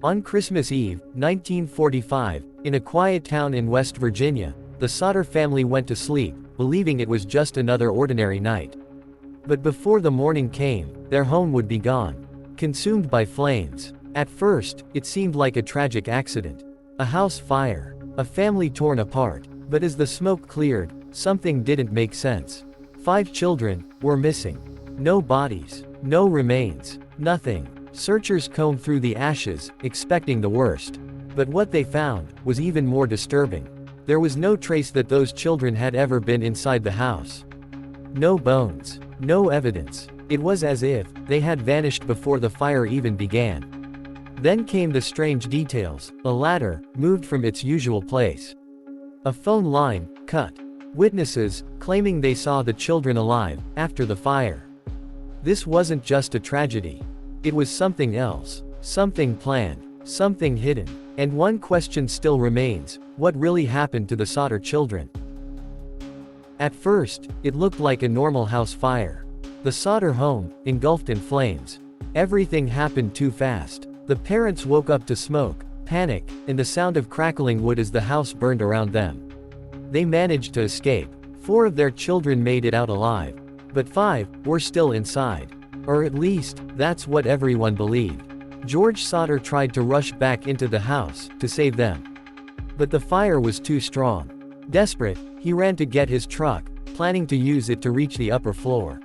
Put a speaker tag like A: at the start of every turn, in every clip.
A: On Christmas Eve, 1945, in a quiet town in West Virginia, the Sodder family went to sleep, believing it was just another ordinary night. But before the morning came, their home would be gone, consumed by flames. At first, it seemed like a tragic accident. A house fire, a family torn apart. But as the smoke cleared, something didn't make sense. 5 children were missing. No bodies, no remains, nothing. Searchers combed through the ashes, expecting the worst. But what they found was even more disturbing. There was no trace that those children had ever been inside the house. No bones, no evidence. It was as if they had vanished before the fire even began. Then came the strange details. A ladder moved from its usual place. A phone line cut. Witnesses claiming they saw the children alive after the fire. This wasn't just a tragedy. It was something else, something planned, something hidden. And one question still remains: what really happened to the Sodder children? At first, it looked like a normal house fire. The Sodder home, engulfed in flames. Everything happened too fast. The parents woke up to smoke, panic, and the sound of crackling wood as the house burned around them. They managed to escape. 4 of their children made it out alive. But 5 were still inside. Or at least, that's what everyone believed. George Sodder tried to rush back into the house to save them. But the fire was too strong. Desperate, he ran to get his truck, planning to use it to reach the upper floor.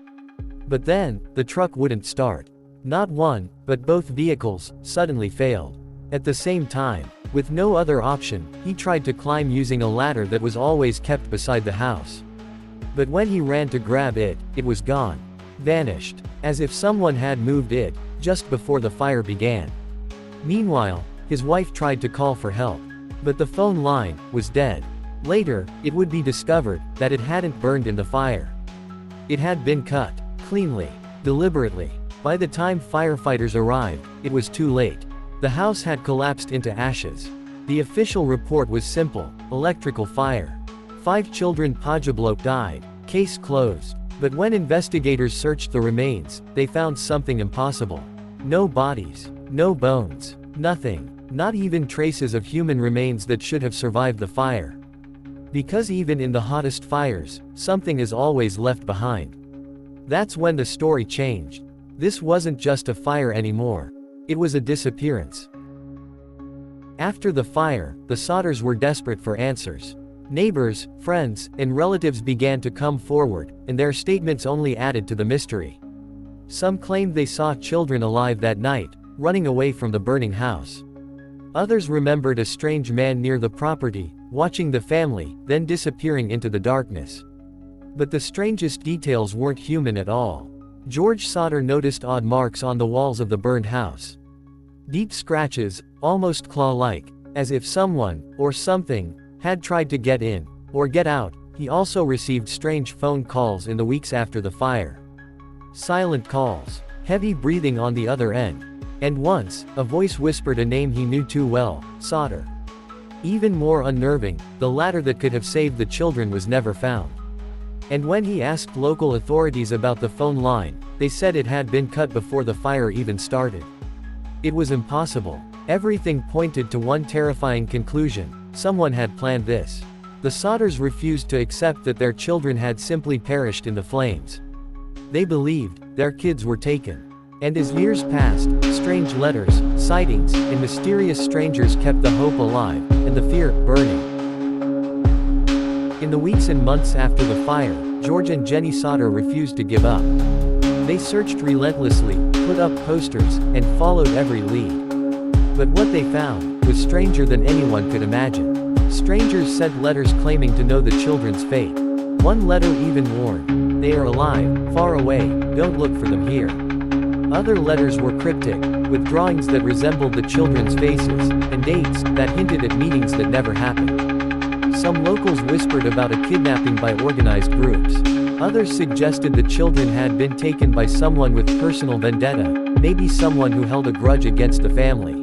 A: But then, the truck wouldn't start. Not one, but both vehicles suddenly failed. At the same time, with no other option, he tried to climb using a ladder that was always kept beside the house. But when he ran to grab it, it was gone. Vanished. As if someone had moved it, just before the fire began. Meanwhile, his wife tried to call for help. But the phone line was dead. Later, it would be discovered that it hadn't burned in the fire. It had been cut, cleanly, deliberately. By the time firefighters arrived, it was too late. The house had collapsed into ashes. The official report was simple: electrical fire. 5 children Pajablo died. Case closed. But when investigators searched the remains, they found something impossible. No bodies, no bones, nothing. Not even traces of human remains that should have survived the fire. Because even in the hottest fires, something is always left behind. That's when the story changed. This wasn't just a fire anymore. It was a disappearance. After the fire, the Sodders were desperate for answers. Neighbors, friends, and relatives began to come forward, and their statements only added to the mystery. Some claimed they saw children alive that night, running away from the burning house. Others remembered a strange man near the property, watching the family, then disappearing into the darkness. But the strangest details weren't human at all. George Sodder noticed odd marks on the walls of the burned house. Deep scratches, almost claw-like, as if someone, or something, had tried to get in, or get out. He also received strange phone calls in the weeks after the fire. Silent calls, heavy breathing on the other end. And once, a voice whispered a name he knew too well: Sodder. Even more unnerving, the ladder that could have saved the children was never found. And when he asked local authorities about the phone line, they said it had been cut before the fire even started. It was impossible. Everything pointed to one terrifying conclusion: someone had planned this. The Sodders refused to accept that their children had simply perished in the flames. They believed their kids were taken. And as years passed, strange letters, sightings, and mysterious strangers kept the hope alive, and the fear burning. In the weeks and months after the fire, George and Jenny Sodder refused to give up. They searched relentlessly, put up posters, and followed every lead. But what they found was stranger than anyone could imagine. Strangers sent letters claiming to know the children's fate. One letter even warned, "They are alive, far away, don't look for them here." Other letters were cryptic, with drawings that resembled the children's faces, and dates that hinted at meetings that never happened. Some locals whispered about a kidnapping by organized groups. Others suggested the children had been taken by someone with personal vendetta, maybe someone who held a grudge against the family.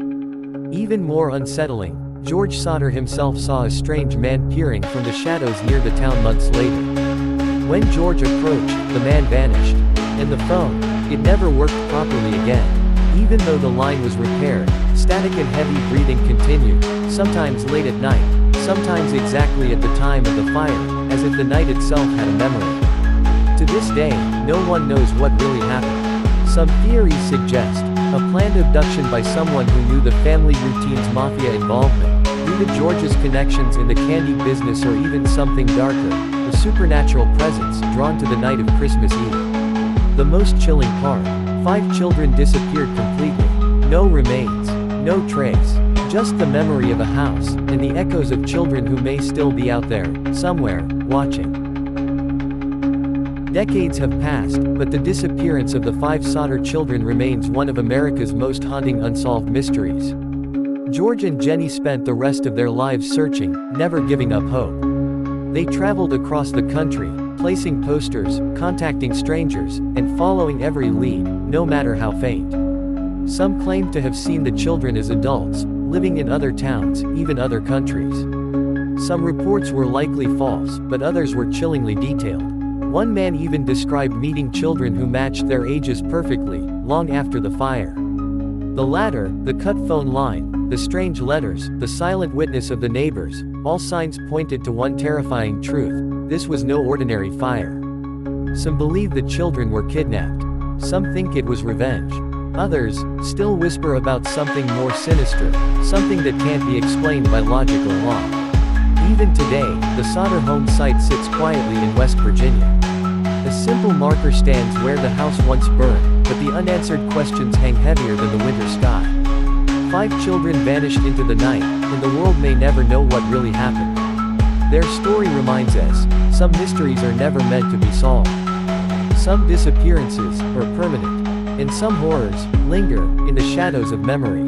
A: Even more unsettling, George Sodder himself saw a strange man peering from the shadows near the town months later. When George approached, the man vanished. And the phone, it never worked properly again. Even though the line was repaired, static and heavy breathing continued, sometimes late at night, sometimes exactly at the time of the fire, as if the night itself had a memory. To this day, no one knows what really happened. Some theories suggest a planned abduction by someone who knew the family routine's mafia involvement, due to George's connections in the candy business, or even something darker, a supernatural presence drawn to the night of Christmas Eve. The most chilling part: 5 children disappeared completely. No remains, no trace, just the memory of a house, and the echoes of children who may still be out there, somewhere, watching. Decades have passed, but the disappearance of the 5 Sodder children remains one of America's most haunting unsolved mysteries. George and Jenny spent the rest of their lives searching, never giving up hope. They traveled across the country, placing posters, contacting strangers, and following every lead, no matter how faint. Some claimed to have seen the children as adults, living in other towns, even other countries. Some reports were likely false, but others were chillingly detailed. One man even described meeting children who matched their ages perfectly, long after the fire. The latter, the cut phone line, the strange letters, the silent witness of the neighbors, all signs pointed to one terrifying truth: this was no ordinary fire. Some believe the children were kidnapped. Some think it was revenge. Others still whisper about something more sinister, something that can't be explained by logic or law. Even today, the Sodder home site sits quietly in West Virginia. A simple marker stands where the house once burned, but the unanswered questions hang heavier than the winter sky. 5 children vanished into the night, and the world may never know what really happened. Their story reminds us, some mysteries are never meant to be solved. Some disappearances are permanent, and some horrors linger in the shadows of memory.